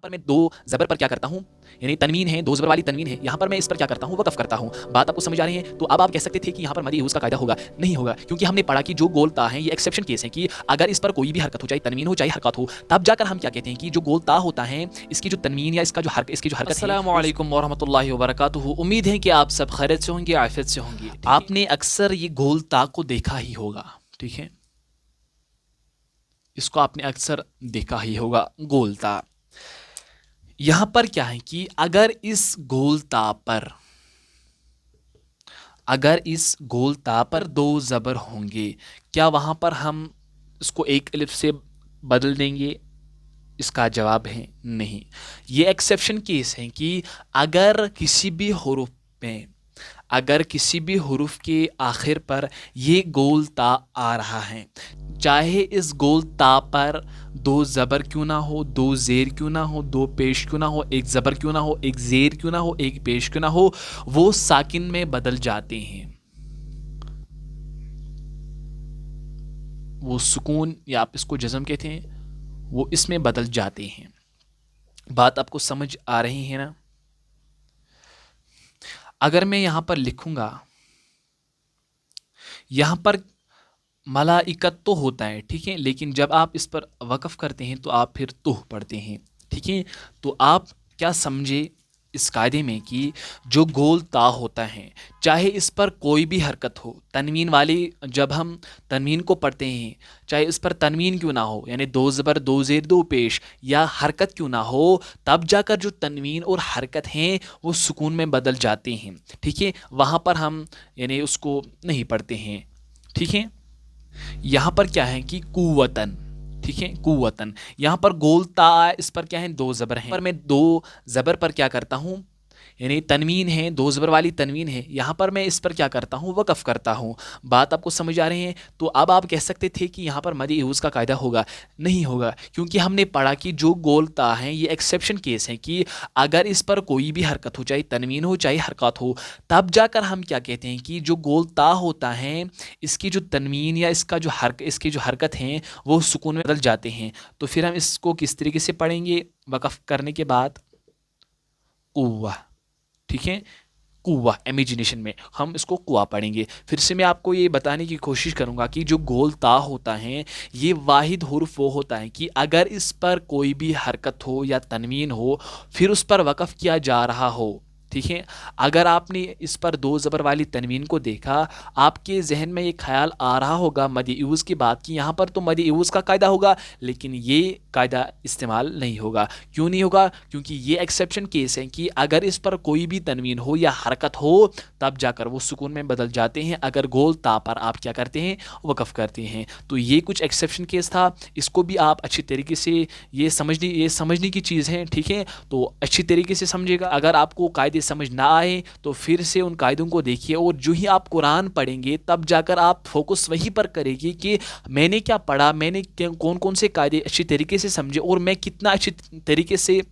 पर मैं दो ज़बर पर क्या करता हूँ, यानी तनवीन है, दो ज़बर वाली तनवीन है, यहाँ पर मैं इस पर क्या करता हूँ, वक़फ़ करता हूँ। बात आपको समझ आ रही है? तो अब आप कह सकते थे कि यहाँ पर मदी यूज़ का कायदा होगा, नहीं होगा, क्योंकि हमने पढ़ा कि जो गोल ता है ये एक्सेप्शन केस है कि अगर इस पर कोई भी हरकत हो, चाहे तनवीन हो चाहे हरकत हो, तब जाकर हम क्या कहते हैं कि जो गोल ता होता है, इसकी जो तनवीन या इसकी जो हरकत है। अस्सलामु अलैकुम वरहमतुल्लाहि वबरकातुहू। उम्मीद है कि आप सब खैरियत से होंगे, आफियत से होंगे। आपने अक्सर ये गोल ता को देखा ही होगा, ठीक है, इसको आपने अक्सर देखा ही होगा, गोल ता। यहां पर क्या है कि अगर इस गोल ता पर दो ज़बर होंगे, क्या वहां पर हम इसको एक अलिफ से बदल देंगे? इसका जवाब है नहीं। ये एक्सेप्शन केस है कि अगर किसी भी हुरूफ के आखिर पर ये गोल ता आ रहा है, चाहे इस गोल ता पर दो ज़बर क्यों ना हो, दो ज़ेर क्यों ना हो, दो पेश क्यों ना हो, एक ज़बर क्यों ना हो, एक ज़ेर क्यों ना हो, एक पेश क्यों ना हो, वो साकिन में बदल जाते हैं। वो सुकून या आप इसको जज़म कहते हैं, वो इसमें बदल जाते हैं। बात आपको समझ आ रही है ना? अगर मैं यहां पर लिखूंगा, यहां पर मलाइकत तो होता है, ठीक है, लेकिन जब आप इस पर वक़फ़ करते हैं तो आप फिर तुह पढ़ते हैं, ठीक है। तो आप क्या समझे इस कायदे में कि जो गोल ता होता है, चाहे इस पर कोई भी हरकत हो, तनवीन वाली जब हम तनवीन को पढ़ते हैं, चाहे इस पर तनवीन क्यों ना हो, यानी दो ज़बर दो ज़ेर दो पेश, या हरकत क्यों ना हो, तब जाकर जो तनवीन और हरकत हैं वो सुकून में बदल जाते हैं, ठीक है। वहाँ पर हम यानी उसको नहीं पढ़ते हैं, ठीक है। यहाँ पर क्या है कि कुव्वतन, ठीक है, कुव्वतन, यहाँ पर गोल ता, इस पर क्या है, दो ज़बर हैं, पर मैं दो ज़बर पर क्या करता हूँ, यानी तनवीन है, दो ज़बर वाली तनवीन है, यहाँ पर मैं इस पर क्या करता हूँ, वक़फ़ करता हूँ। बात आपको समझ आ रही है? तो अब आप कह सकते थे कि यहाँ पर मदी यूज़ का कायदा होगा, नहीं होगा, क्योंकि हमने पढ़ा कि जो गोल ता है ये एक्सेप्शन केस है कि अगर इस पर कोई भी हरकत हो, चाहे तनवीन हो चाहे हरकत हो, तब जाकर हम क्या कहते हैं कि जो गोल ता होता है, इसकी जो तनवीन या इसकी जो हरकत हैं वो सुकून में बदल जाते हैं। तो फिर हम इसको किस तरीके से पढ़ेंगे? वक़फ़ करने के बाद कुव्वा, ठीक है, कुव्वा, इमेजिनेशन में हम इसको कुआ पढ़ेंगे। फिर से मैं आपको ये बताने की कोशिश करूंगा कि जो गोल ता होता है ये वाहिद हुर्फ वो होता है कि अगर इस पर कोई भी हरकत हो या तनवीन हो, फिर उस पर वक़फ़ किया जा रहा हो, ठीक है। अगर आपने इस पर दो ज़बर वाली तनवीन को देखा, आपके जहन में ये ख्याल आ रहा होगा मदी यूज़ की बात की, यहाँ पर तो मदी यूज़ का कायदा होगा, लेकिन ये कायदा इस्तेमाल नहीं होगा। क्यों नहीं होगा? क्योंकि ये एक्सेप्शन केस है कि अगर इस पर कोई भी तनवीन हो या हरकत हो, तब जाकर वो सुकून में बदल जाते हैं। अगर गोल ता पर आप क्या करते हैं, वक़फ़ करते हैं। तो ये कुछ एक्सेप्शन केस था, इसको भी आप अच्छी तरीके से ये समझने की चीज़ है, ठीक है। तो अच्छी तरीके से समझिएगा। अगर आपको कायदे समझ ना आए तो फिर से उन कायदों को देखिए, और जो ही आप कुरान पढ़ेंगे तब जाकर आप फोकस वहीं पर करेंगे कि मैंने क्या पढ़ा, मैंने कौन कौन से कायदे अच्छी तरीके से समझे, और मैं कितना अच्छी तरीके से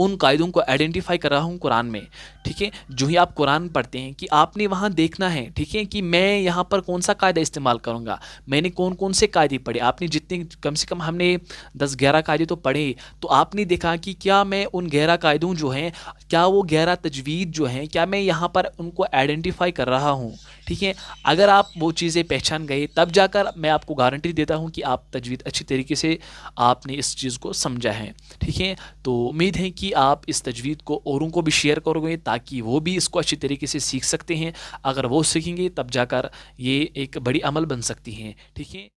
उन कायदों को आइडेंटिफाई कर रहा हूँ कुरान में, ठीक है। जो ही आप कुरान पढ़ते हैं कि आपने वहाँ देखना है, ठीक है, कि मैं यहाँ पर कौन सा कायदा इस्तेमाल करूँगा, मैंने कौन कौन से कायदे पढ़े। आपने जितने कम से कम हमने 10-11 कायदे तो पढ़े, तो आपने देखा कि क्या मैं उन 11 कायदों जो हैं, क्या वो 11 तजवीज़ जो हैं, क्या मैं यहाँ पर उनको आइडेंटिफाई कर रहा हूँ, ठीक है। अगर आप वो चीज़ें पहचान गए, तब जाकर मैं आपको गारंटी देता हूँ कि आप तजवीज़ अच्छी तरीके से आपने इस चीज़ को समझा है, ठीक है। तो उम्मीद है कि आप इस तजवीज़ को औरों को भी शेयर करोगे ताकि वो भी इसको अच्छी तरीके से सीख सकते हैं। अगर वो सीखेंगे तब जाकर ये एक बड़ी अमल बन सकती हैं, ठीक है।